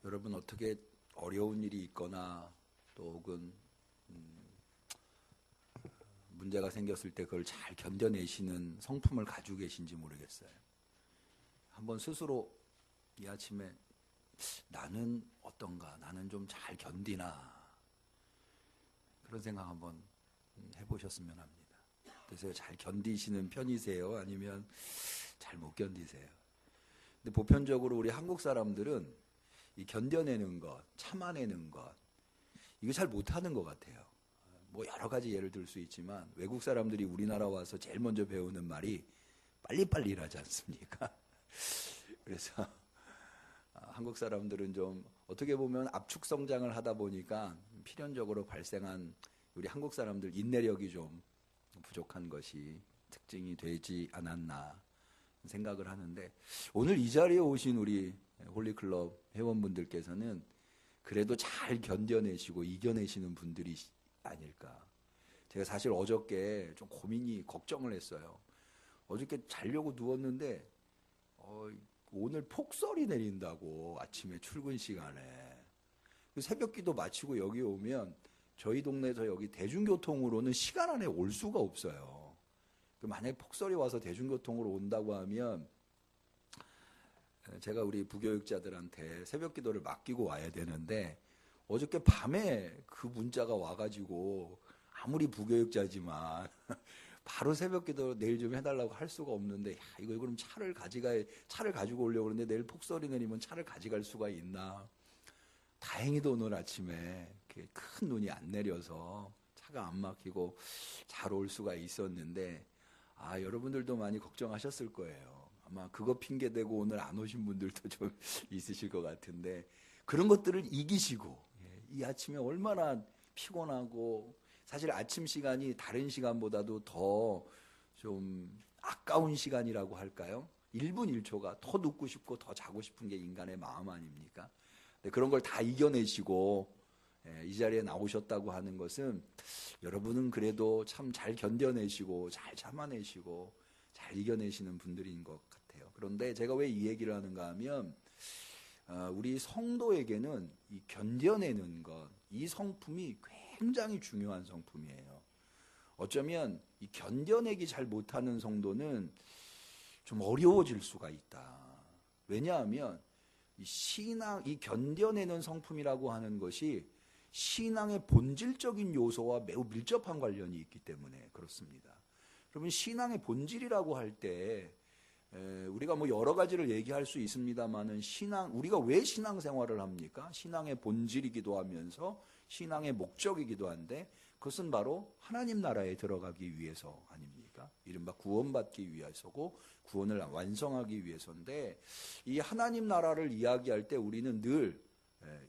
여러분 어떻게 어려운 일이 있거나 또 혹은 문제가 생겼을 때 그걸 잘 견뎌내시는 성품을 가지고 계신지 모르겠어요. 한번 스스로 이 아침에 나는 어떤가, 나는 좀 잘 견디나, 그런 생각 한번 해보셨으면 합니다. 그래서 잘 견디시는 편이세요? 아니면 잘 못 견디세요? 근데 보편적으로 우리 한국 사람들은 이 견뎌내는 것, 참아내는 것, 이거 잘 못하는 것 같아요. 뭐 여러 가지 예를 들 수 있지만 외국 사람들이 우리나라 와서 제일 먼저 배우는 말이 빨리빨리 일하지 않습니까? 그래서 한국 사람들은 좀 어떻게 보면 압축 성장을 하다 보니까 필연적으로 발생한 우리 한국 사람들 인내력이 좀 부족한 것이 특징이 되지 않았나 생각을 하는데, 오늘 이 자리에 오신 우리 홀리클럽 회원분들께서는 그래도 잘 견뎌내시고 이겨내시는 분들이 아닐까. 제가 사실 어저께 좀 고민이, 걱정을 했어요. 어저께 자려고 누웠는데 오늘 폭설이 내린다고, 아침에 출근 시간에. 새벽기도 마치고 여기 오면 저희 동네에서 여기 대중교통으로는 시간 안에 올 수가 없어요. 만약에 폭설이 와서 대중교통으로 온다고 하면 제가 우리 부교육자들한테 새벽기도를 맡기고 와야 되는데, 어저께 밤에 그 문자가 와가지고 아무리 부교육자지만 바로 새벽기도 내일 좀 해달라고 할 수가 없는데, 이거 그럼 차를 가지고 오려고 그러는데 내일 폭설이 내리면 차를 가져갈 수가 있나. 다행히도 오늘 아침에 큰 눈이 안 내려서 차가 안 막히고 잘 올 수가 있었는데, 여러분들도 많이 걱정하셨을 거예요. 아마 그거 핑계대고 오늘 안 오신 분들도 좀 있으실 것 같은데, 그런 것들을 이기시고 이 아침에 얼마나 피곤하고, 사실 아침 시간이 다른 시간보다도 더 좀 아까운 시간이라고 할까요? 1분 1초가 더 눕고 싶고 더 자고 싶은 게 인간의 마음 아닙니까? 그런 걸 다 이겨내시고 이 자리에 나오셨다고 하는 것은 여러분은 그래도 참 잘 견뎌내시고 잘 참아내시고 잘 이겨내시는 분들인 것 같아요. 그런데 제가 왜 이 얘기를 하는가 하면, 우리 성도에게는 이 견뎌내는 것, 이 성품이 굉장히 중요한 성품이에요. 어쩌면 이 견뎌내기 잘 못하는 성도는 좀 어려워질 수가 있다. 왜냐하면 이 견뎌내는 성품이라고 하는 것이 신앙의 본질적인 요소와 매우 밀접한 관련이 있기 때문에 그렇습니다. 그러면 신앙의 본질이라고 할 때 우리가 뭐 여러 가지를 얘기할 수 있습니다만은, 우리가 왜 신앙생활을 합니까? 신앙의 본질이기도 하면서 신앙의 목적이기도 한데, 그것은 바로 하나님 나라에 들어가기 위해서 아닙니까? 이른바 구원받기 위해서고 구원을 완성하기 위해서인데, 이 하나님 나라를 이야기할 때 우리는 늘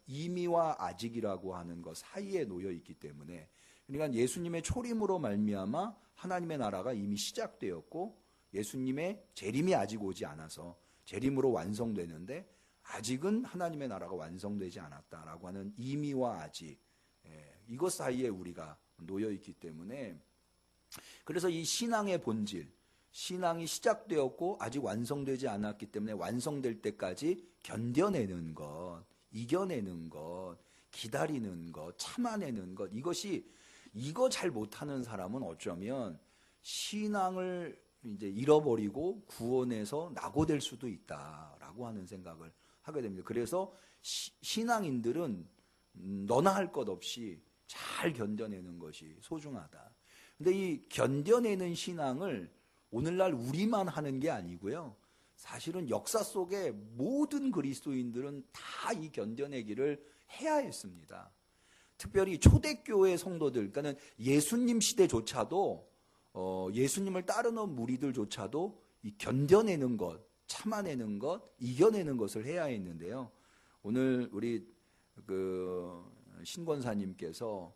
이미와 아직이라고 하는 것 사이에 놓여 있기 때문에, 그러니까 예수님의 초림으로 말미암아 하나님의 나라가 이미 시작되었고, 예수님의 재림이 아직 오지 않아서 재림으로 완성되는데 아직은 하나님의 나라가 완성되지 않았다라고 하는 이미와 아직, 이것 사이에 우리가 놓여 있기 때문에, 그래서 이 신앙의 본질, 신앙이 시작되었고 아직 완성되지 않았기 때문에 완성될 때까지 견뎌내는 것, 이겨내는 것, 기다리는 것, 참아내는 것, 이거 잘 못하는 사람은 어쩌면 신앙을 이제 잃어버리고 구원에서 낙오될 수도 있다라고 하는 생각을 하게 됩니다. 그래서 신앙인들은 너나 할 것 없이 잘 견뎌내는 것이 소중하다. 근데 이 견뎌내는 신앙을 오늘날 우리만 하는 게 아니고요. 사실은 역사 속에 모든 그리스도인들은 다 이 견뎌내기를 해야 했습니다. 특별히 초대교회 성도들, 그러니까 예수님 시대조차도 예수님을 따르는 무리들조차도 이 견뎌내는 것, 참아내는 것, 이겨내는 것을 해야 했는데요. 오늘 우리 신권사님께서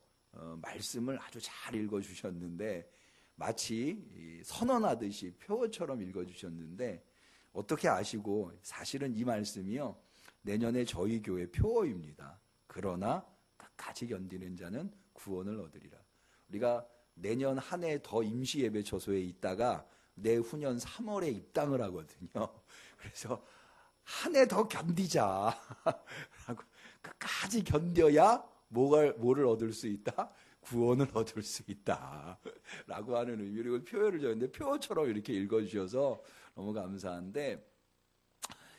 말씀을 아주 잘 읽어주셨는데, 마치 선언하듯이 표어처럼 읽어주셨는데, 어떻게 아시고, 사실은 이 말씀이요, 내년에 저희 교회 표어입니다. 그러나 끝까지 견디는 자는 구원을 얻으리라. 우리가 내년 한 해 더 임시 예배 처소에 있다가 내후년 3월에 입당을 하거든요. 그래서 한 해 더 견디자. 라고 끝까지 견뎌야 뭐를 얻을 수 있다? 구원을 얻을 수 있다. 라고 하는 의미로 표현을 적었는데 표처럼 이렇게 읽어주셔서 너무 감사한데,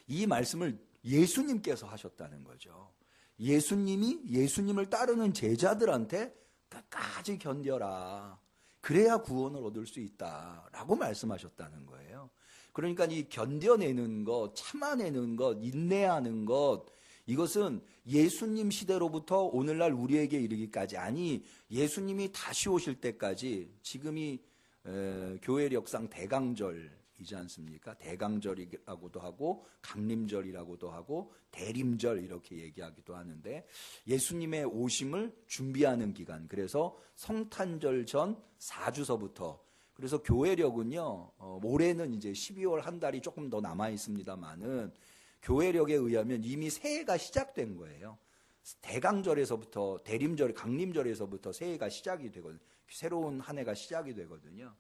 이 말씀을 예수님께서 하셨다는 거죠. 예수님을 따르는 제자들한테 끝까지 견뎌라. 그래야 구원을 얻을 수 있다라고 말씀하셨다는 거예요. 그러니까 이 견뎌내는 것, 참아내는 것, 인내하는 것, 이것은 예수님 시대로부터 오늘날 우리에게 이르기까지, 아니 예수님이 다시 오실 때까지, 지금이 교회력상 대강절이지 않습니까? 대강절이라고도 하고 강림절이라고도 하고 대림절 이렇게 얘기하기도 하는데, 예수님의 오심을 준비하는 기간, 그래서 성탄절 전 4주서부터, 그래서 교회력은요, 올해는 이제 12월 한 달이 조금 더 남아 있습니다만은 교회력에 의하면 이미 새해가 시작된 거예요. 대강절에서부터 대림절, 강림절에서부터 새해가 시작이 되거든요. 새로운 한 해가 시작이 되거든요.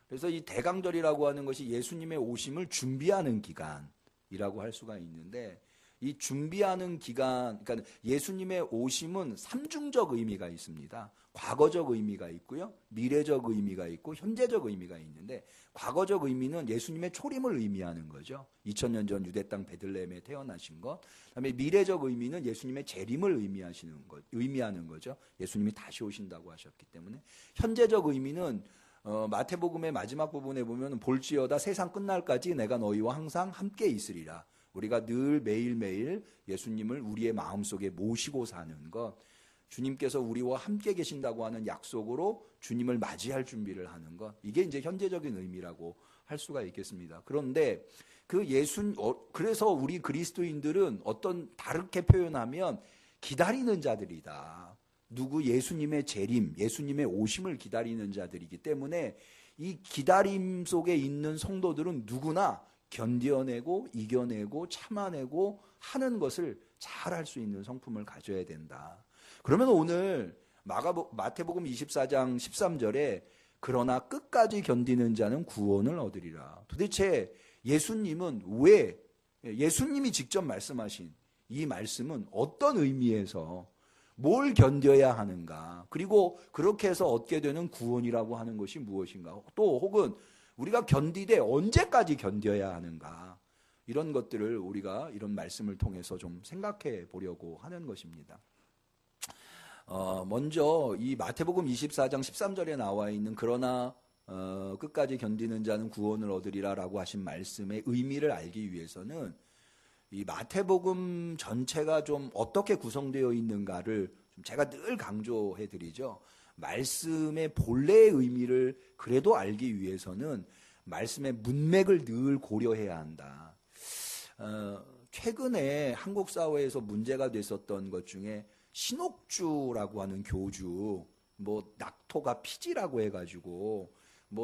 그래서 이 대강절이라고 하는 것이 예수님의 오심을 준비하는 기간이라고 할 수가 있는데, 이 준비하는 기간, 그러니까 예수님의 오심은 삼중적 의미가 있습니다. 과거적 의미가 있고요, 미래적 의미가 있고 현재적 의미가 있는데, 과거적 의미는 예수님의 초림을 의미하는 거죠. 2000년 전 유대 땅 베들레헴에 태어나신 것. 그다음에 미래적 의미는 예수님의 재림을 의미하는 거죠. 예수님이 다시 오신다고 하셨기 때문에. 현재적 의미는 마태복음의 마지막 부분에 보면 볼지어다 세상 끝날까지 내가 너희와 항상 함께 있으리라. 우리가 늘 매일매일 예수님을 우리의 마음속에 모시고 사는 것, 주님께서 우리와 함께 계신다고 하는 약속으로 주님을 맞이할 준비를 하는 것, 이게 이제 현재적인 의미라고 할 수가 있겠습니다. 그런데 그래서 우리 그리스도인들은 다르게 표현하면 기다리는 자들이다. 예수님의 재림, 예수님의 오심을 기다리는 자들이기 때문에 이 기다림 속에 있는 성도들은 누구나 견뎌내고 이겨내고 참아내고 하는 것을 잘 할 수 있는 성품을 가져야 된다. 그러면 오늘 마태복음 24장 13절에 그러나 끝까지 견디는 자는 구원을 얻으리라. 도대체 예수님이 직접 말씀하신 이 말씀은 어떤 의미에서 뭘 견뎌야 하는가, 그리고 그렇게 해서 얻게 되는 구원이라고 하는 것이 무엇인가, 또 혹은 우리가 견디되 언제까지 견뎌야 하는가, 이런 것들을 우리가 이런 말씀을 통해서 좀 생각해 보려고 하는 것입니다. 먼저 이 마태복음 24장 13절에 나와 있는 그러나 끝까지 견디는 자는 구원을 얻으리라 라고 하신 말씀의 의미를 알기 위해서는 이 마태복음 전체가 좀 어떻게 구성되어 있는가를 제가 늘 강조해 드리죠. 말씀의 본래의 의미를 그래도 알기 위해서는 말씀의 문맥을 늘 고려해야 한다. 최근에 한국 사회에서 문제가 됐었던 것 중에 신옥주라고 하는 교주, 낙토가 피지라고 해가지고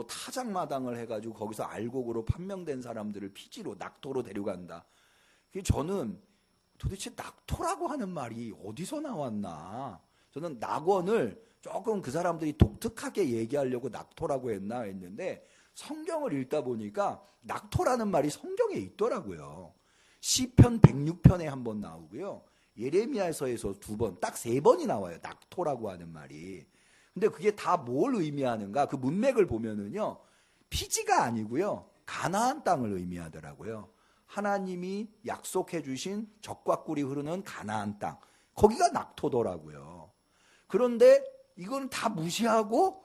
타작마당을 해가지고 거기서 알곡으로 판명된 사람들을 피지로, 낙토로 데려간다. 저는 도대체 낙토라고 하는 말이 어디서 나왔나? 저는 낙원을 조금 그 사람들이 독특하게 얘기하려고 낙토라고 했는데 성경을 읽다 보니까 낙토라는 말이 성경에 있더라고요. 시편 106편에 한 번 나오고요, 예레미야서에서 2번, 딱 3번이 나와요. 낙토라고 하는 말이. 근데 그게 다 뭘 의미하는가? 그 문맥을 보면은요, 피지가 아니고요, 가나안 땅을 의미하더라고요. 하나님이 약속해 주신 젖과 꿀이 흐르는 가나안 땅, 거기가 낙토더라고요. 그런데 이건 다 무시하고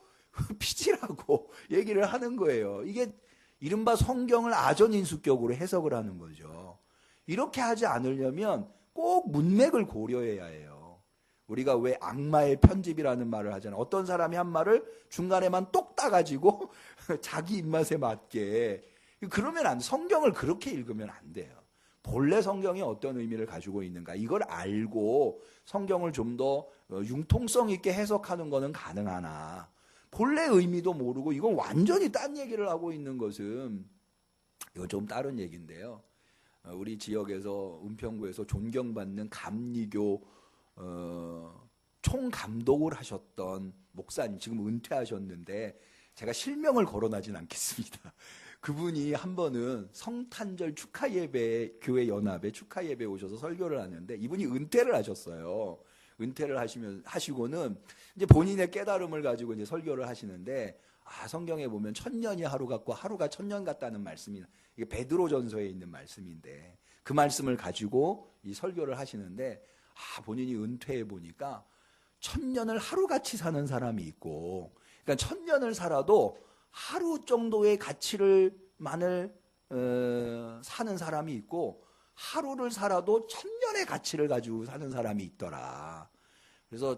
피지라고 얘기를 하는 거예요. 이게 이른바 성경을 아전인수격으로 해석을 하는 거죠. 이렇게 하지 않으려면 꼭 문맥을 고려해야 해요. 우리가 왜 악마의 편집이라는 말을 하잖아요. 어떤 사람이 한 말을 중간에만 똑 따가지고 자기 입맛에 맞게, 그러면 성경을 그렇게 읽으면 안 돼요. 본래 성경이 어떤 의미를 가지고 있는가, 이걸 알고 성경을 좀 더 융통성 있게 해석하는 것은 가능하나, 본래 의미도 모르고 이건 완전히 딴 얘기를 하고 있는 것은 이거 좀 다른 얘기인데요. 우리 지역에서 은평구에서 존경받는 감리교 총감독을 하셨던 목사님, 지금 은퇴하셨는데 제가 실명을 거론하진 않겠습니다. 그분이 한 번은 성탄절 축하 예배, 교회 연합에 축하 예배 오셔서 설교를 하는데 이분이 은퇴를 하셨어요. 은퇴를 하시고는 이제 본인의 깨달음을 가지고 이제 설교를 하시는데, 성경에 보면 천년이 하루 같고 하루가 천년 같다는 말씀이, 이게 베드로전서에 있는 말씀인데, 그 말씀을 가지고 이 설교를 하시는데, 본인이 은퇴해 보니까 천년을 하루같이 사는 사람이 있고, 그러니까 천년을 살아도 하루 정도의 가치만을 사는 사람이 있고, 하루를 살아도 천년의 가치를 가지고 사는 사람이 있더라. 그래서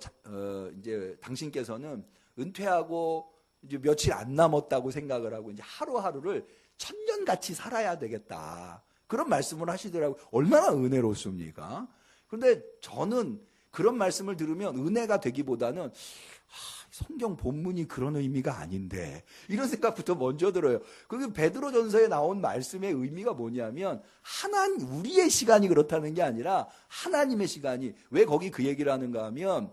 이제 당신께서는 은퇴하고 이제 며칠 안 남았다고 생각을 하고 이제 하루하루를 천년같이 살아야 되겠다, 그런 말씀을 하시더라고요. 얼마나 은혜롭습니까? 그런데 저는 그런 말씀을 들으면 은혜가 되기보다는 성경 본문이 그런 의미가 아닌데, 이런 생각부터 먼저 들어요. 그 베드로전서에 나온 말씀의 의미가 뭐냐면, 우리의 시간이 그렇다는 게 아니라 하나님의 시간이. 왜 거기 그 얘기를 하는가 하면,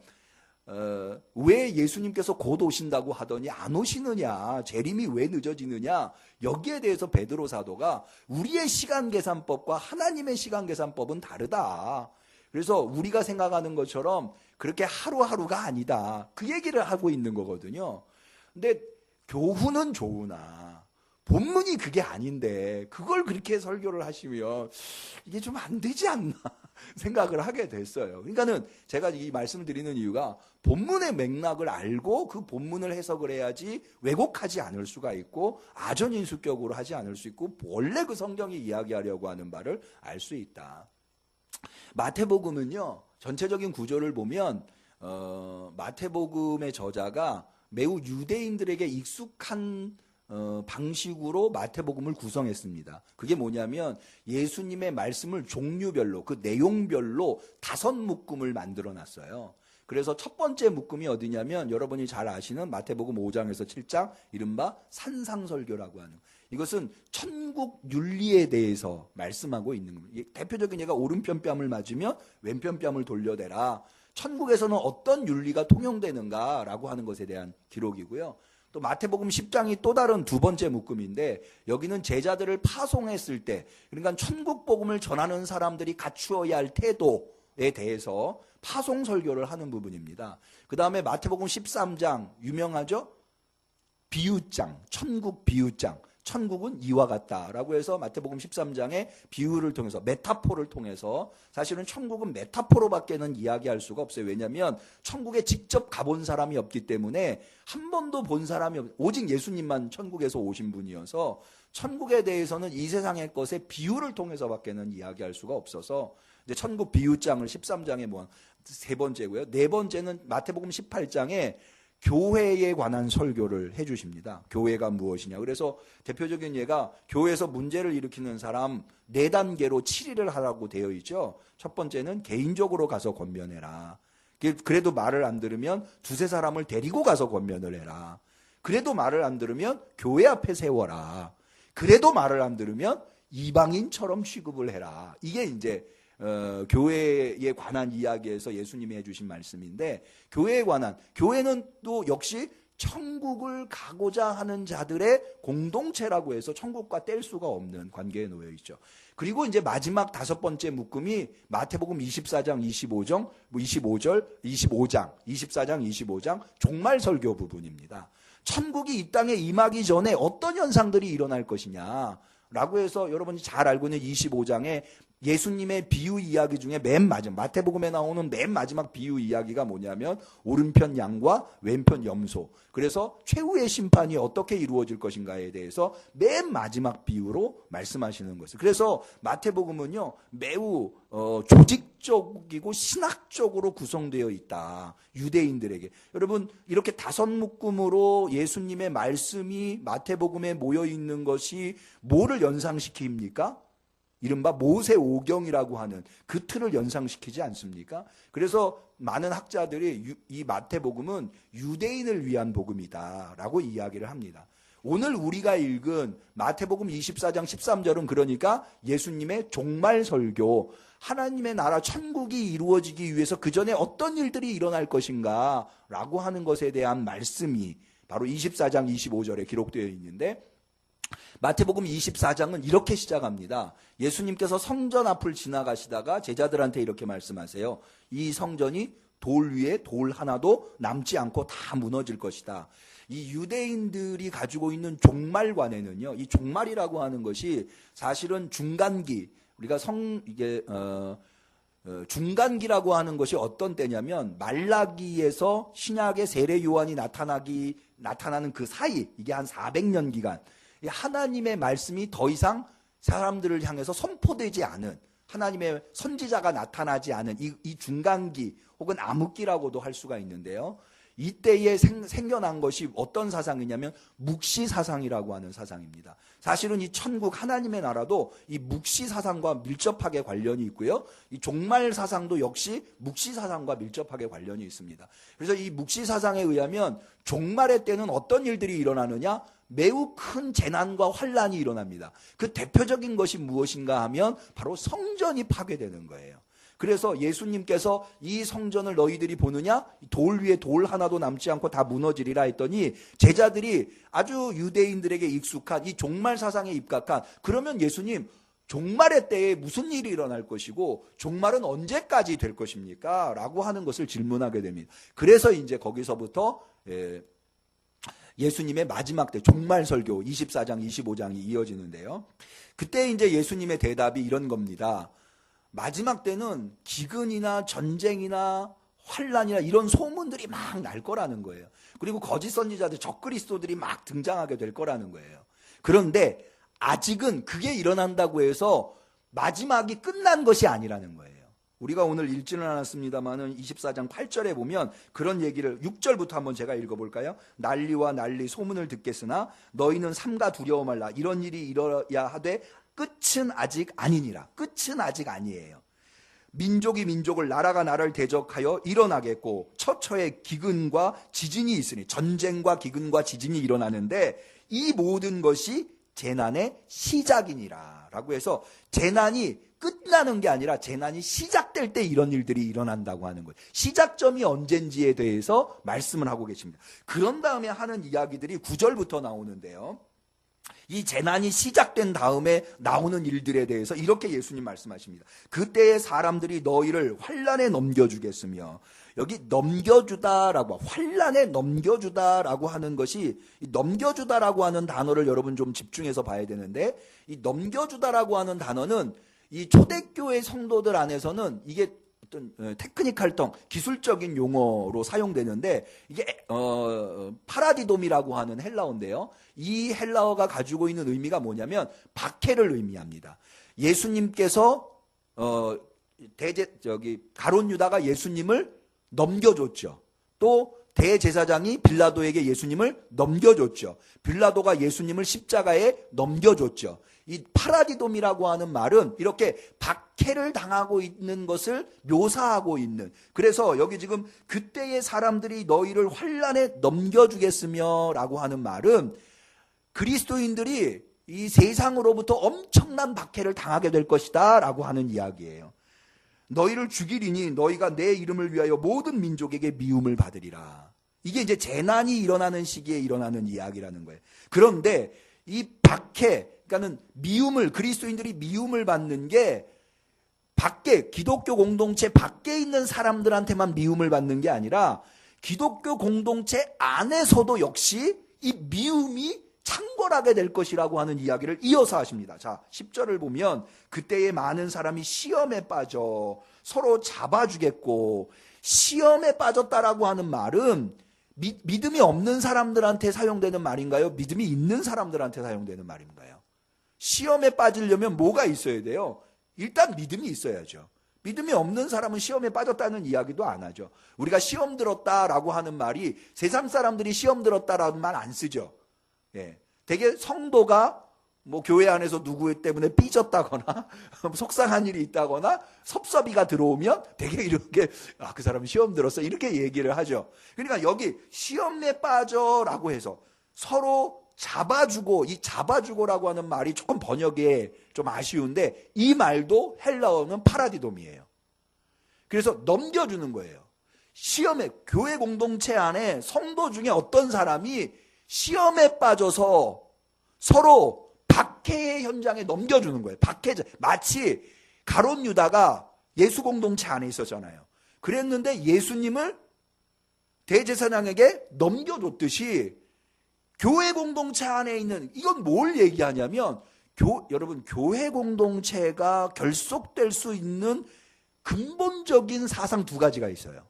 왜 예수님께서 곧 오신다고 하더니 안 오시느냐, 재림이 왜 늦어지느냐, 여기에 대해서 베드로 사도가 우리의 시간 계산법과 하나님의 시간 계산법은 다르다, 그래서 우리가 생각하는 것처럼 그렇게 하루하루가 아니다, 그 얘기를 하고 있는 거거든요. 근데 교훈은 좋으나 본문이 그게 아닌데 그걸 그렇게 설교를 하시면 이게 좀 안 되지 않나 생각을 하게 됐어요. 그러니까는 제가 이 말씀을 드리는 이유가, 본문의 맥락을 알고 그 본문을 해석을 해야지 왜곡하지 않을 수가 있고, 아전인수격으로 하지 않을 수 있고, 원래 그 성경이 이야기하려고 하는 바를 알 수 있다. 마태복음은요, 전체적인 구조를 보면 마태복음의 저자가 매우 유대인들에게 익숙한 방식으로 마태복음을 구성했습니다. 그게 뭐냐면, 예수님의 말씀을 종류별로, 그 내용별로 5묶음을 만들어 놨어요. 그래서 첫 번째 묶음이 어디냐면, 여러분이 잘 아시는 마태복음 5장에서 7장, 이른바 산상설교라고 하는, 이것은 천국 윤리에 대해서 말씀하고 있는 겁니다. 대표적인 예가 오른편 뺨을 맞으면 왼편 뺨을 돌려대라, 천국에서는 어떤 윤리가 통용되는가라고 하는 것에 대한 기록이고요. 또 마태복음 10장이 또 다른 두 번째 묶음인데, 여기는 제자들을 파송했을 때, 그러니까 천국 복음을 전하는 사람들이 갖추어야 할 태도에 대해서 파송 설교를 하는 부분입니다. 그 다음에 마태복음 13장 유명하죠? 비유장, 천국 비유장. 천국은 이와 같다라고 해서 마태복음 13장의 비유를 통해서, 메타포를 통해서, 사실은 천국은 메타포로밖에는 이야기할 수가 없어요. 왜냐하면 천국에 직접 가본 사람이 없기 때문에, 한 번도 본 사람이 오직 예수님만 천국에서 오신 분이어서 천국에 대해서는 이 세상의 것의 비유를 통해서밖에는 이야기할 수가 없어서, 이제 천국 비유장을 13장에 모아 세 번째고요. 네 번째는 마태복음 18장에 교회에 관한 설교를 해주십니다. 교회가 무엇이냐. 그래서 대표적인 예가, 교회에서 문제를 일으키는 사람 4단계로 치리를 하라고 되어 있죠. 첫 번째는 개인적으로 가서 권면해라. 그래도 말을 안 들으면 두세 사람을 데리고 가서 권면을 해라. 그래도 말을 안 들으면 교회 앞에 세워라. 그래도 말을 안 들으면 이방인처럼 취급을 해라. 이게 이제 교회에 관한 이야기에서 예수님이 해주신 말씀인데, 교회에 관한, 교회는 또 역시 천국을 가고자 하는 자들의 공동체라고 해서 천국과 뗄 수가 없는 관계에 놓여 있죠. 그리고 이제 마지막 5번째 묶음이 마태복음 24장 25절, 25장, 24장 25장 종말 설교 부분입니다. 천국이 이 땅에 임하기 전에 어떤 현상들이 일어날 것이냐 라고 해서, 여러분이 잘 알고 있는 25장에 예수님의 비유 이야기 중에 맨 마지막, 마태복음에 나오는 맨 마지막 비유 이야기가 뭐냐면, 오른편 양과 왼편 염소. 그래서 최후의 심판이 어떻게 이루어질 것인가에 대해서 맨 마지막 비유로 말씀하시는 것을. 그래서 마태복음은요, 매우 조직적이고 신학적으로 구성되어 있다, 유대인들에게. 여러분, 이렇게 5묶음으로 예수님의 말씀이 마태복음에 모여 있는 것이 뭐를 연상시킵니까? 이른바 모세오경이라고 하는 그 틀을 연상시키지 않습니까? 그래서 많은 학자들이 이 마태복음은 유대인을 위한 복음이다라고 이야기를 합니다. 오늘 우리가 읽은 마태복음 24장 13절은 그러니까 예수님의 종말 설교, 하나님의 나라 천국이 이루어지기 위해서 그 전에 어떤 일들이 일어날 것인가 라고 하는 것에 대한 말씀이 바로 24장 25절에 기록되어 있는데, 마태복음 24장은 이렇게 시작합니다. 예수님께서 성전 앞을 지나가시다가 제자들한테 이렇게 말씀하세요. 이 성전이 돌 위에 돌 하나도 남지 않고 다 무너질 것이다. 이 유대인들이 가지고 있는 종말관에는요, 이 종말이라고 하는 것이 사실은 중간기, 우리가 중간기라고 하는 것이 어떤 때냐면 말라기에서 신약의 세례 요한이 나타나는 그 사이, 이게 한 400년 기간, 하나님의 말씀이 더 이상 사람들을 향해서 선포되지 않은, 하나님의 선지자가 나타나지 않은 이 중간기 혹은 암흑기라고도 할 수가 있는데요. 이때에 생겨난 것이 어떤 사상이냐면 묵시 사상이라고 하는 사상입니다. 사실은 이 천국 하나님의 나라도 이 묵시 사상과 밀접하게 관련이 있고요. 이 종말 사상도 역시 묵시 사상과 밀접하게 관련이 있습니다. 그래서 이 묵시 사상에 의하면 종말의 때는 어떤 일들이 일어나느냐? 매우 큰 재난과 환란이 일어납니다. 그 대표적인 것이 무엇인가 하면 바로 성전이 파괴되는 거예요. 그래서 예수님께서 이 성전을 너희들이 보느냐? 돌 위에 돌 하나도 남지 않고 다 무너지리라 했더니 제자들이 아주 유대인들에게 익숙한 이 종말 사상에 입각한, 그러면 예수님 종말의 때에 무슨 일이 일어날 것이고 종말은 언제까지 될 것입니까? 라고 하는 것을 질문하게 됩니다. 그래서 이제 거기서부터 예수님의 마지막 때 종말 설교 24장 25장이 이어지는데요. 그때 이제 예수님의 대답이 이런 겁니다. 마지막 때는 기근이나 전쟁이나 환란이나 이런 소문들이 막 날 거라는 거예요. 그리고 거짓 선지자들, 적그리스도들이 막 등장하게 될 거라는 거예요. 그런데 아직은 그게 일어난다고 해서 마지막이 끝난 것이 아니라는 거예요. 우리가 오늘 읽지는 않았습니다만은 24장 8절에 보면 그런 얘기를, 6절부터 한번 제가 읽어볼까요? 난리와 난리 소문을 듣겠으나 너희는 삼가 두려워 말라. 이런 일이 일어야 하되 끝은 아직 아니니라. 끝은 아직 아니에요. 민족이 민족을, 나라가 나라를 대적하여 일어나겠고 처처에 기근과 지진이 있으니, 전쟁과 기근과 지진이 일어나는데 이 모든 것이 재난의 시작이니라 라고 해서 재난이 끝나는 게 아니라 재난이 시작될 때 이런 일들이 일어난다고 하는 거예요. 시작점이 언젠지에 대해서 말씀을 하고 계십니다. 그런 다음에 하는 이야기들이 9절부터 나오는데요. 이 재난이 시작된 다음에 나오는 일들에 대해서 이렇게 예수님 말씀하십니다. 그때의 사람들이 너희를 환란에 넘겨주겠으며, 여기 넘겨주다라고, 환란에 넘겨주다라고 하는 것이, 이 넘겨주다라고 하는 단어를 여러분 좀 집중해서 봐야 되는데, 이 넘겨주다라고 하는 단어는 이 초대교회 성도들 안에서는 이게 어떤 테크니컬성, 기술적인 용어로 사용되는데, 이게 파라디돔이라고 하는 헬라어인데요. 이 헬라어가 가지고 있는 의미가 뭐냐면 박해를 의미합니다. 예수님께서 가룟 유다가 예수님을 넘겨줬죠. 또 대제사장이 빌라도에게 예수님을 넘겨줬죠. 빌라도가 예수님을 십자가에 넘겨줬죠. 이 파라디돔이라고 하는 말은 이렇게 박해를 당하고 있는 것을 묘사하고 있는, 그래서 여기 지금 그때의 사람들이 너희를 환란에 넘겨주겠으며 라고 하는 말은 그리스도인들이 이 세상으로부터 엄청난 박해를 당하게 될 것이다 라고 하는 이야기예요. 너희를 죽이리니 너희가 내 이름을 위하여 모든 민족에게 미움을 받으리라. 이게 이제 재난이 일어나는 시기에 일어나는 이야기라는 거예요. 그런데 이 박해, 그러니까는 미움을, 그리스도인들이 미움을 받는 게 밖에, 기독교 공동체 밖에 있는 사람들한테만 미움을 받는 게 아니라 기독교 공동체 안에서도 역시 이 미움이 창궐하게 될 것이라고 하는 이야기를 이어서 하십니다. 자, 10절을 보면 그때에 많은 사람이 시험에 빠져 서로 잡아주겠고, 시험에 빠졌다라고 하는 말은 믿음이 없는 사람들한테 사용되는 말인가요? 믿음이 있는 사람들한테 사용되는 말인가요? 시험에 빠지려면 뭐가 있어야 돼요? 일단 믿음이 있어야죠. 믿음이 없는 사람은 시험에 빠졌다는 이야기도 안 하죠. 우리가 시험 들었다라고 하는 말이, 세상 사람들이 시험 들었다라는 말 안 쓰죠. 예. 되게 성도가 뭐 교회 안에서 누구 때문에 삐졌다거나 속상한 일이 있다거나 섭섭이가 들어오면 되게 이렇게, 그 사람은 시험 들었어, 이렇게 얘기를 하죠. 그러니까 여기 시험에 빠져라고 해서 서로 잡아주고, 이 잡아주고라고 하는 말이 조금 번역에 좀 아쉬운데 이 말도 헬라어는 파라디돔이에요. 그래서 넘겨주는 거예요. 시험에, 교회 공동체 안에 성도 중에 어떤 사람이 시험에 빠져서 서로 박해의 현장에 넘겨주는 거예요. 마치 가룟 유다가 예수 공동체 안에 있었잖아요. 그랬는데 예수님을 대제사장에게 넘겨줬듯이 교회 공동체 안에 있는, 이건 뭘 얘기하냐면 여러분, 교회 공동체가 결속될 수 있는 근본적인 사상 두 가지가 있어요.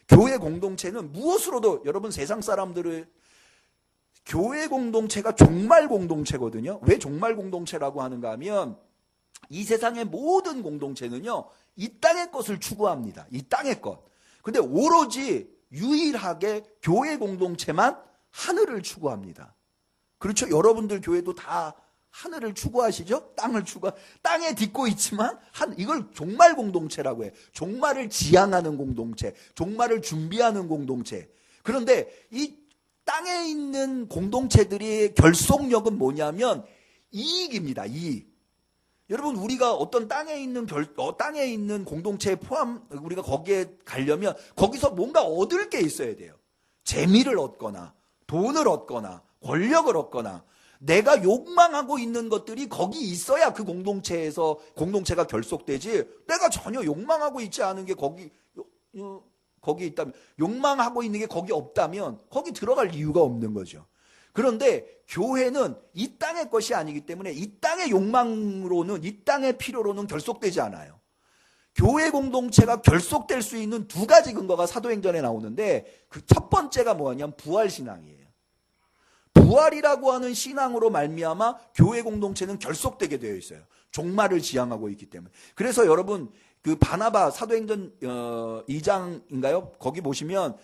교회 공동체는 무엇으로도, 여러분, 세상 사람들을, 교회 공동체가 종말 공동체거든요. 왜 종말 공동체라고 하는가 하면 이 세상의 모든 공동체는요, 이 땅의 것을 추구합니다. 이 땅의 것. 근데 오로지 유일하게 교회 공동체만 하늘을 추구합니다. 그렇죠? 여러분들 교회도 다 하늘을 추구하시죠? 땅에 딛고 있지만 이걸 종말 공동체라고 해요. 종말을 지향하는 공동체, 종말을 준비하는 공동체. 그런데 이 땅에 있는 공동체들의 결속력은 뭐냐면 이익입니다. 이익. 여러분, 우리가 어떤 땅에 있는 공동체에 우리가 거기에 가려면 거기서 뭔가 얻을 게 있어야 돼요. 재미를 얻거나 돈을 얻거나 권력을 얻거나 내가 욕망하고 있는 것들이 거기 있어야 그 공동체가 결속되지, 내가 전혀 욕망하고 있지 않은 게 거기 있다면, 욕망하고 있는 게 거기 없다면 거기 들어갈 이유가 없는 거죠. 그런데 교회는 이 땅의 것이 아니기 때문에 이 땅의 욕망으로는, 이 땅의 필요로는 결속되지 않아요. 교회 공동체가 결속될 수 있는 두 가지 근거가 사도행전에 나오는데, 그 첫 번째가 뭐냐면 부활신앙이에요. 부활이라고 하는 신앙으로 말미암아 교회 공동체는 결속되게 되어 있어요. 종말을 지향하고 있기 때문에. 그래서 여러분, 그 바나바, 사도행전 2장인가요? 거기 보시면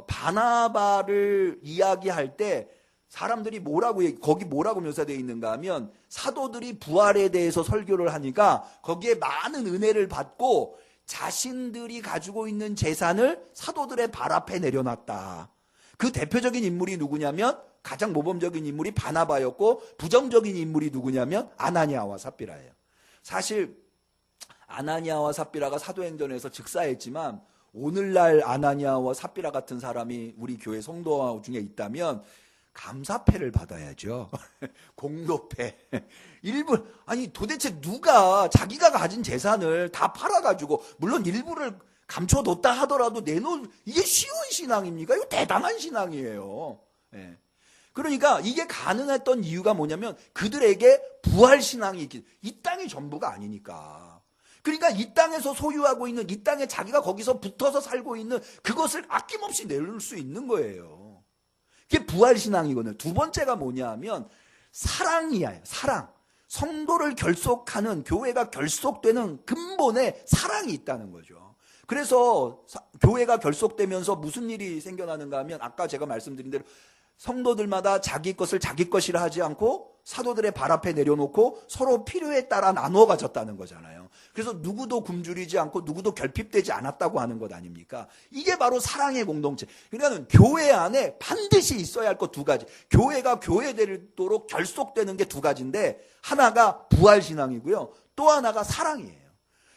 바나바를 이야기할 때 사람들이 거기 뭐라고 묘사되어 있는가 하면, 사도들이 부활에 대해서 설교를 하니까 거기에 많은 은혜를 받고 자신들이 가지고 있는 재산을 사도들의 발 앞에 내려놨다. 그 대표적인 인물이 누구냐면, 가장 모범적인 인물이 바나바였고, 부정적인 인물이 누구냐면 아나니아와 삽비라예요. 사실 아나니아와 삽비라가 사도행전에서 즉사했지만 오늘날 아나니아와 삽비라 같은 사람이 우리 교회 성도 중에 있다면 감사패를 받아야죠. 공로패. 아니 도대체 누가 자기가 가진 재산을 다 팔아가지고, 물론 일부를 감춰뒀다 하더라도 이게 쉬운 신앙입니까? 이거 대단한 신앙이에요. 네. 그러니까 이게 가능했던 이유가 뭐냐면 그들에게 부활신앙이 있기, 이 땅이 전부가 아니니까. 그러니까 이 땅에서 소유하고 있는, 이 땅에 자기가 거기서 붙어서 살고 있는 그것을 아낌없이 내놓을 수 있는 거예요. 그게 부활신앙이거든요. 두 번째가 뭐냐 하면 사랑이에요. 사랑. 성도를 결속하는, 교회가 결속되는 근본에 사랑이 있다는 거죠. 그래서 교회가 결속되면서 무슨 일이 생겨나는가 하면, 아까 제가 말씀드린 대로 성도들마다 자기 것을 자기 것이라 하지 않고 사도들의 발 앞에 내려놓고 서로 필요에 따라 나누어 가졌다는 거잖아요. 그래서 누구도 굶주리지 않고 누구도 결핍되지 않았다고 하는 것 아닙니까? 이게 바로 사랑의 공동체. 그러니까 교회 안에 반드시 있어야 할 것 두 가지. 교회가 교회되도록 결속되는 게 두 가지인데, 하나가 부활신앙이고요, 또 하나가 사랑이에요.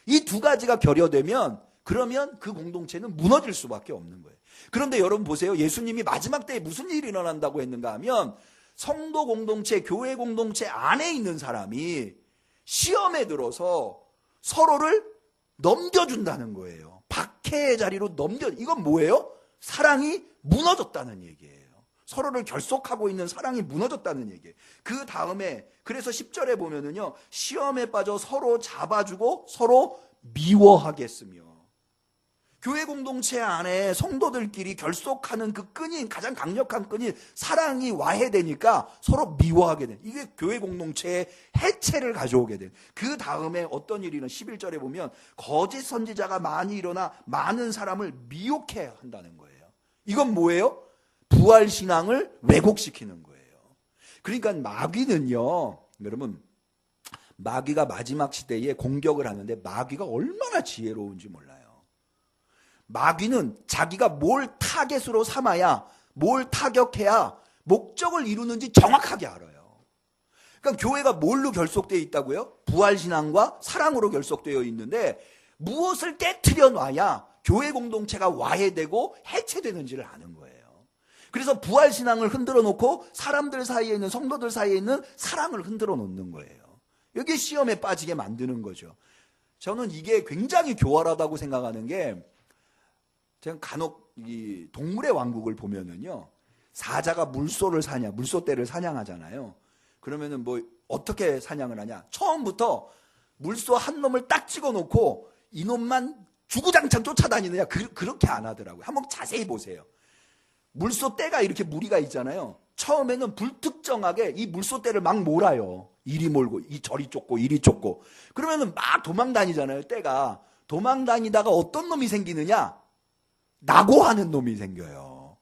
이 두 가지가 결여되면, 그러면 그 공동체는 무너질 수밖에 없는 거예요. 그런데 여러분 보세요. 예수님이 마지막 때에 무슨 일이 일어난다고 했는가 하면, 성도 공동체, 교회 공동체 안에 있는 사람이 시험에 들어서 서로를 넘겨준다는 거예요. 박해의 자리로 이건 뭐예요? 사랑이 무너졌다는 얘기예요. 서로를 결속하고 있는 사랑이 무너졌다는 얘기예요. 그 다음에 그래서 10절에 보면은요, 시험에 빠져 서로 잡아주고 서로 미워하겠으며. 교회 공동체 안에 성도들끼리 결속하는 그 끈이, 가장 강력한 끈이 사랑이 와해되니까 서로 미워하게 된, 이게 교회 공동체의 해체를 가져오게 된. 그 다음에 어떤 일이는 11절에 보면 거짓 선지자가 많이 일어나 많은 사람을 미혹해 한다는 거예요. 이건 뭐예요? 부활신앙을 왜곡시키는 거예요. 그러니까 마귀는요, 여러분, 마귀가 마지막 시대에 공격을 하는데 마귀가 얼마나 지혜로운지 몰라요. 마귀는 자기가 뭘 타겟으로 삼아야, 뭘 타격해야 목적을 이루는지 정확하게 알아요. 그러니까 교회가 뭘로 결속되어 있다고요? 부활신앙과 사랑으로 결속되어 있는데, 무엇을 깨트려 놔야 교회 공동체가 와해되고 해체되는지를 아는 거예요. 그래서 부활신앙을 흔들어 놓고 사람들 사이에 있는, 성도들 사이에 있는 사랑을 흔들어 놓는 거예요. 여기에 시험에 빠지게 만드는 거죠. 저는 이게 굉장히 교활하다고 생각하는 게, 제가 간혹 이 동물의 왕국을 보면은요, 사자가 물소떼를 사냥하잖아요. 그러면은 뭐 어떻게 사냥을 하냐? 처음부터 물소 한 놈을 딱 찍어 놓고 이놈만 주구장창 쫓아다니느냐? 그렇게 안 하더라고요. 한번 자세히 보세요. 물소떼가 이렇게 무리가 있잖아요. 처음에는 불특정하게 이 물소떼를 막 몰아요. 이리 몰고, 저리 쫓고, 이리 쫓고. 그러면은 막 도망 다니잖아요, 떼가. 도망 다니다가 어떤 놈이 생기느냐? 낙오하는 놈이 생겨요.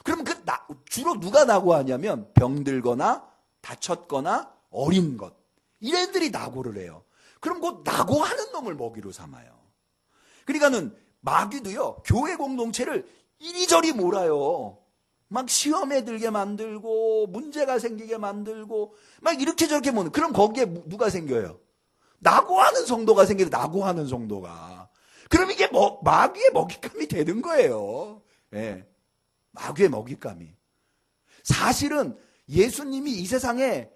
그러면 주로 누가 낙오하냐면 병들거나 다쳤거나 어린 것. 이래들이 낙오를 해요. 그럼 그 낙오하는 놈을 먹이로 삼아요. 그러니까는 마귀도요, 교회 공동체를 이리저리 몰아요. 막 시험에 들게 만들고, 문제가 생기게 만들고, 막 이렇게 저렇게 모는. 그럼 거기에 누가 생겨요? 낙오하는 성도가 생겨요, 낙오하는 성도가. 그럼 이게 마귀의 먹잇감이 되는 거예요. 예. 마귀의 먹잇감이. 사실은 예수님이 이 세상에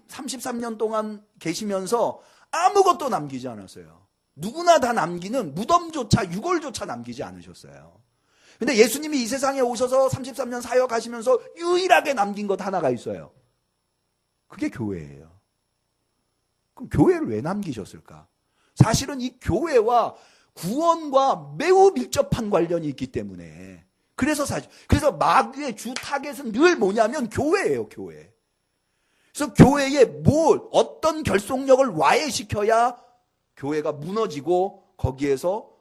33년 동안 계시면서 아무것도 남기지 않았어요. 누구나 다 남기는 무덤조차, 유골조차 남기지 않으셨어요. 근데 예수님이 이 세상에 오셔서 33년 사역하시면서 유일하게 남긴 것 하나가 있어요. 그게 교회예요. 그럼 교회를 왜 남기셨을까? 사실은 이 교회와 구원과 매우 밀접한 관련이 있기 때문에. 그래서 마귀의 주 타겟은 늘 뭐냐면 교회예요, 교회. 그래서 교회에 어떤 결속력을 와해시켜야 교회가 무너지고 거기에서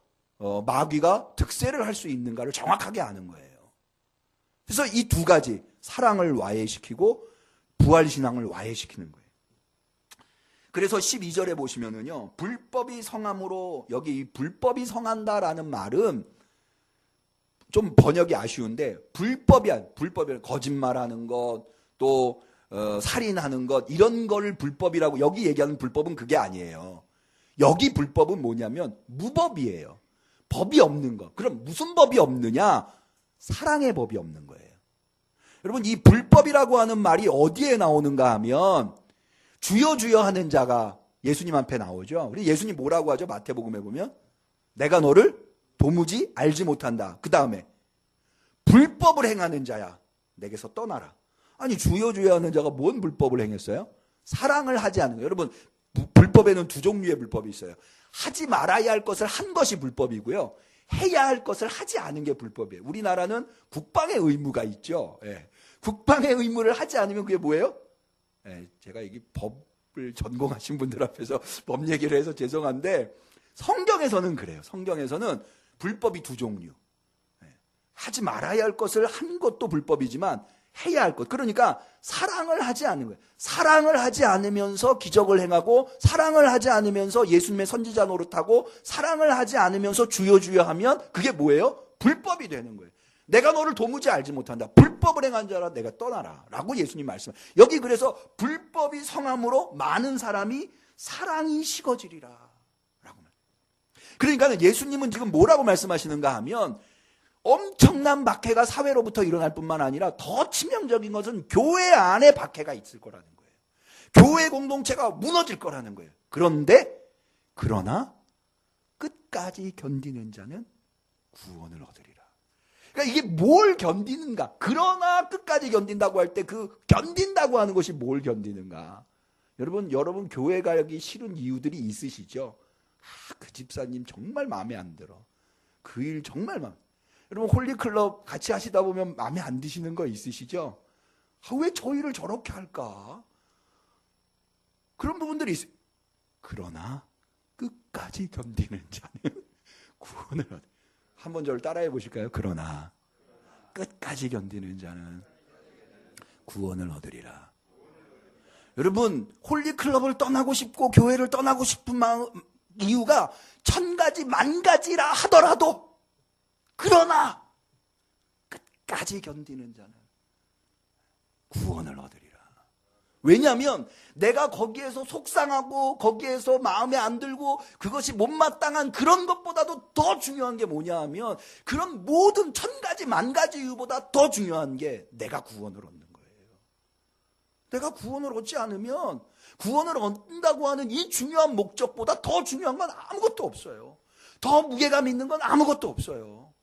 마귀가 득세를 할 수 있는가를 정확하게 아는 거예요. 그래서 이 두 가지, 사랑을 와해시키고 부활신앙을 와해시키는 거예요. 그래서 12절에 보시면은요, 불법이 성함으로, 여기 이 불법이 성한다라는 말은 좀 번역이 아쉬운데, 불법이 거짓말하는 것, 또 살인하는 것, 이런 걸 불법이라고, 여기 얘기하는 불법은 그게 아니에요. 여기 불법은 뭐냐면 무법이에요. 법이 없는 것. 그럼 무슨 법이 없느냐? 사랑의 법이 없는 거예요. 여러분, 이 불법이라고 하는 말이 어디에 나오는가 하면 주여 주여 하는 자가 예수님 앞에 나오죠. 우리 예수님 뭐라고 하죠? 마태복음에 보면 내가 너를 도무지 알지 못한다. 그 다음에 불법을 행하는 자야, 내게서 떠나라. 아니, 주여 주여 하는 자가 뭔 불법을 행했어요? 사랑을 하지 않는 거예요. 여러분, 불법에는 두 종류의 불법이 있어요. 하지 말아야 할 것을 한 것이 불법이고요, 해야 할 것을 하지 않은 게 불법이에요. 우리나라는 국방의 의무가 있죠. 예. 국방의 의무를 하지 않으면 그게 뭐예요? 예, 제가 이게 법을 전공하신 분들 앞에서 법 얘기를 해서 죄송한데, 성경에서는 그래요. 성경에서는 불법이 두 종류. 예. 하지 말아야 할 것을 한 것도 불법이지만 해야 할 것. 그러니까 사랑을 하지 않는 거예요. 사랑을 하지 않으면서 기적을 행하고, 사랑을 하지 않으면서 예수님의 선지자 노릇하고, 사랑을 하지 않으면서 주여 주여 하면 그게 뭐예요? 불법이 되는 거예요. 내가 너를 도무지 알지 못한다. 불법을 행한 자라 내가 떠나라. 라고 예수님 말씀해요. 여기 그래서 불법이 성함으로 많은 사람이 사랑이 식어지리라. 라고 말해요. 그러니까 예수님은 지금 뭐라고 말씀하시는가 하면, 엄청난 박해가 사회로부터 일어날 뿐만 아니라 더 치명적인 것은 교회 안에 박해가 있을 거라는 거예요. 교회 공동체가 무너질 거라는 거예요. 그러나 끝까지 견디는 자는 구원을 얻으리라. 그러니까 이게 뭘 견디는가? 그러나 끝까지 견딘다고 할 때 그 견딘다고 하는 것이 뭘 견디는가? 여러분 교회 가기 싫은 이유들이 있으시죠? 그 집사님 정말 마음에 안 들어. 그 일 정말 여러분, 홀리클럽 같이 하시다 보면 마음에 안 드시는 거 있으시죠? 왜 저 일을 저렇게 할까? 그런 부분들이 있어요. 그러나 끝까지 견디는 자는 구원을 얻어요. 한번 저를 따라해 보실까요? 그러나 끝까지 견디는 자는 구원을 얻으리라. 여러분, 홀리클럽을 떠나고 싶고 교회를 떠나고 싶은 이유가 1000가지, 10,000가지라 하더라도, 그러나 끝까지 견디는 자는 구원을 얻으리라. 왜냐하면 내가 거기에서 속상하고 거기에서 마음에 안 들고 그것이 못마땅한 그런 것보다도 더 중요한 게 뭐냐 하면 그런 모든 천 가지 만 가지 이유보다 더 중요한 게 내가 구원을 얻는 거예요. 내가 구원을 얻지 않으면 구원을 얻는다고 하는 이 중요한 목적보다 더 중요한 건 아무것도 없어요. 더 무게감 있는 건 아무것도 없어요.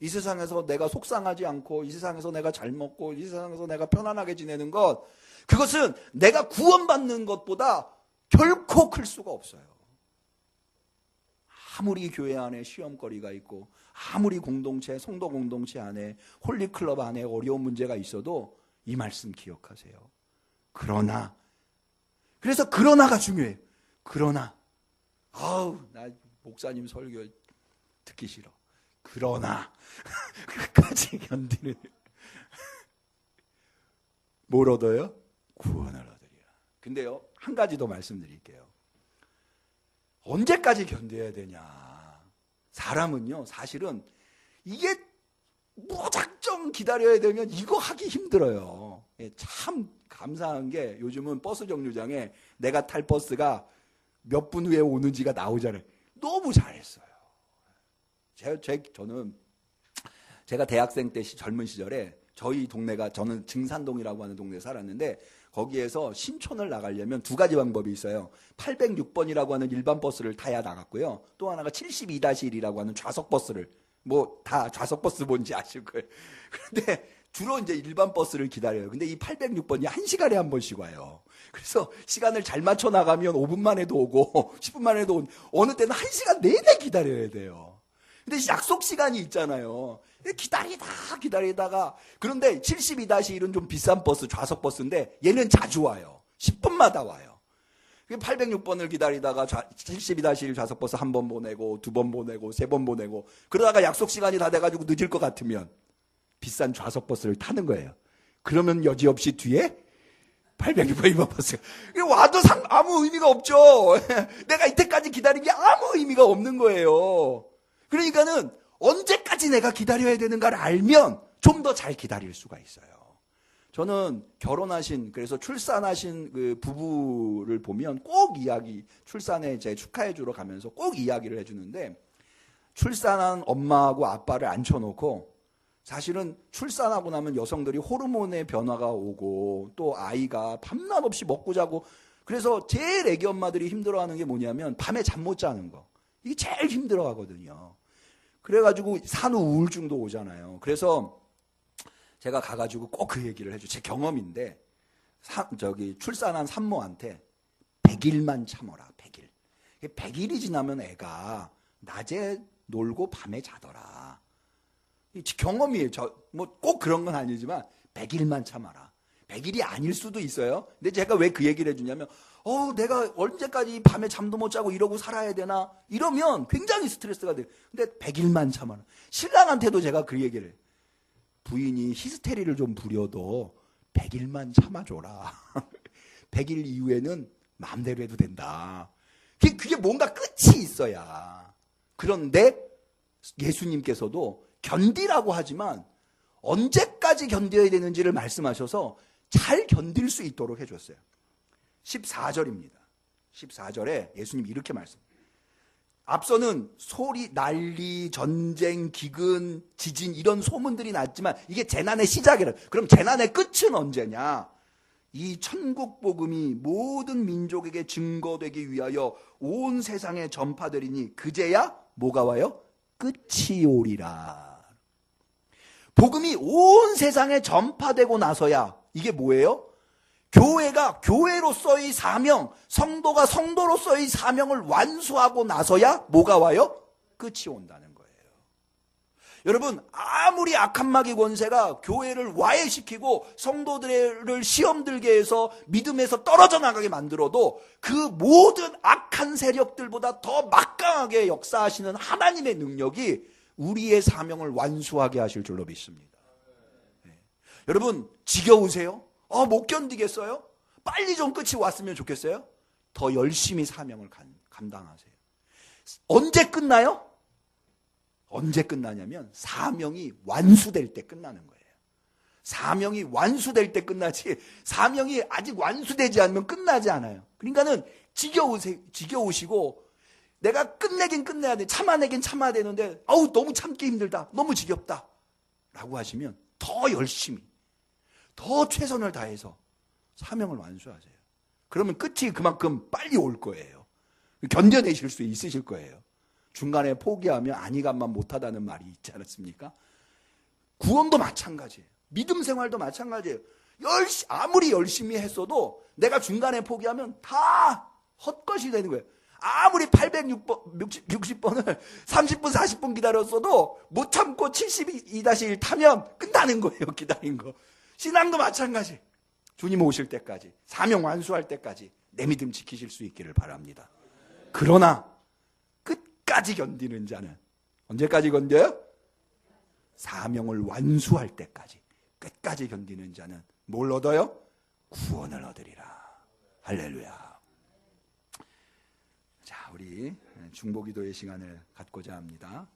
이 세상에서 내가 속상하지 않고 이 세상에서 내가 잘 먹고 이 세상에서 내가 편안하게 지내는 것, 그것은 내가 구원받는 것보다 결코 클 수가 없어요. 아무리 교회 안에 시험거리가 있고 아무리 공동체, 성도 공동체 안에 홀리클럽 안에 어려운 문제가 있어도 이 말씀 기억하세요. 그러나, 그래서 그러나가 중요해요. 그러나, 나 목사님 설교 듣기 싫어. 그러나 끝까지 견디는 뭘 얻어요? 구원을 얻으리라. 근데요, 한 가지 더 말씀드릴게요. 언제까지 견뎌야 되냐? 사람은요, 사실은 이게 무작정 기다려야 되면 이거 하기 힘들어요. 참 감사한 게 요즘은 버스 정류장에 내가 탈 버스가 몇 분 후에 오는지가 나오잖아요. 너무 잘했어요. 저는 제가 대학생 때 젊은 시절에 저희 동네가, 저는 증산동이라고 하는 동네에 살았는데 거기에서 신촌을 나가려면 두 가지 방법이 있어요. 806번이라고 하는 일반 버스를 타야 나갔고요. 또 하나가 72-1이라고 하는 좌석 버스를, 뭐 다 좌석 버스 뭔지 아실 거예요. 그런데 주로 이제 일반 버스를 기다려요. 근데 이 806번이 1시간에 한 번씩 와요. 그래서 시간을 잘 맞춰 나가면 5분만 해도 오고 10분만 해도 오고, 어느 때는 1시간 내내 기다려야 돼요. 근데 약속 시간이 있잖아요. 기다리다가, 그런데 72-1은 좀 비싼 버스, 좌석 버스인데 얘는 자주 와요. 10분마다 와요. 806번을 기다리다가 72-1 좌석 버스 한 번 보내고 두 번 보내고 세 번 보내고, 그러다가 약속 시간이 다 돼가지고 늦을 것 같으면 비싼 좌석 버스를 타는 거예요. 그러면 여지없이 뒤에 806번 일반 버스가 와도 아무 의미가 없죠. 내가 이때까지 기다린 게 아무 의미가 없는 거예요. 그러니까는 언제까지 내가 기다려야 되는가를 알면 좀 더 잘 기다릴 수가 있어요. 저는 결혼하신, 그래서 출산하신 그 부부를 보면 꼭 출산에 제 축하해 주러 가면서 꼭 이야기를 해주는데, 출산한 엄마하고 아빠를 앉혀놓고, 사실은 출산하고 나면 여성들이 호르몬의 변화가 오고 또 아이가 밤낮 없이 먹고 자고, 그래서 제일 애기 엄마들이 힘들어하는 게 뭐냐면 밤에 잠 못 자는 거. 이게 제일 힘들어하거든요. 그래가지고 산후 우울증도 오잖아요. 그래서 제가 가가지고 꼭 그 얘기를 해줘. 제 경험인데, 출산한 산모한테 100일만 참아라. 100일. 100일이 지나면 애가 낮에 놀고 밤에 자더라. 경험이에요. 뭐 꼭 그런 건 아니지만 100일만 참아라. 100일이 아닐 수도 있어요. 근데 제가 왜 그 얘기를 해주냐면, 내가 언제까지 밤에 잠도 못 자고 이러고 살아야 되나? 이러면 굉장히 스트레스가 돼요. 근데 100일만 참아라. 신랑한테도 제가 그 얘기를 해요. 부인이 히스테리를 좀 부려도 100일만 참아줘라. 100일 이후에는 마음대로 해도 된다. 그게 뭔가 끝이 있어야. 그런데 예수님께서도 견디라고 하지만 언제까지 견뎌야 되는지를 말씀하셔서 잘 견딜 수 있도록 해줬어요. 14절입니다. 14절에 예수님이 이렇게 말씀합니다. 앞서는 소리, 난리, 전쟁, 기근, 지진 이런 소문들이 났지만 이게 재난의 시작이라. 그럼 재난의 끝은 언제냐? 이 천국 복음이 모든 민족에게 증거되기 위하여 온 세상에 전파되리니 그제야 뭐가 와요? 끝이 오리라. 복음이 온 세상에 전파되고 나서야, 이게 뭐예요? 교회가 교회로서의 사명, 성도가 성도로서의 사명을 완수하고 나서야 뭐가 와요? 끝이 온다는 거예요. 여러분, 아무리 악한 마귀 권세가 교회를 와해시키고 성도들을 시험 들게 해서 믿음에서 떨어져 나가게 만들어도 그 모든 악한 세력들보다 더 막강하게 역사하시는 하나님의 능력이 우리의 사명을 완수하게 하실 줄로 믿습니다. 네. 여러분, 지겨우세요? 못 견디겠어요? 빨리 좀 끝이 왔으면 좋겠어요? 더 열심히 사명을 감당하세요. 언제 끝나요? 언제 끝나냐면 사명이 완수될 때 끝나는 거예요. 사명이 완수될 때 끝나지, 사명이 아직 완수되지 않으면 끝나지 않아요. 그러니까는 지겨우시고, 내가 끝내긴 끝내야 돼, 참아내긴 참아야 되는데 아우 너무 참기 힘들다, 너무 지겹다 라고 하시면 더 열심히, 더 최선을 다해서 사명을 완수하세요. 그러면 끝이 그만큼 빨리 올 거예요. 견뎌내실 수 있으실 거예요. 중간에 포기하면 안희감만 못하다는 말이 있지 않았습니까? 구원도 마찬가지예요. 믿음 생활도 마찬가지예요. 아무리 열심히 했어도 내가 중간에 포기하면 다 헛것이 되는 거예요. 아무리 860번을 30분 40분 기다렸어도 못 참고 72-1 타면 끝나는 거예요. 기다린 거. 신앙도 마찬가지. 주님 오실 때까지, 사명 완수할 때까지 내 믿음 지키실 수 있기를 바랍니다. 그러나 끝까지 견디는 자는 언제까지 견뎌요? 사명을 완수할 때까지, 끝까지 견디는 자는 뭘 얻어요? 구원을 얻으리라. 할렐루야. 자, 우리 중보기도의 시간을 갖고자 합니다.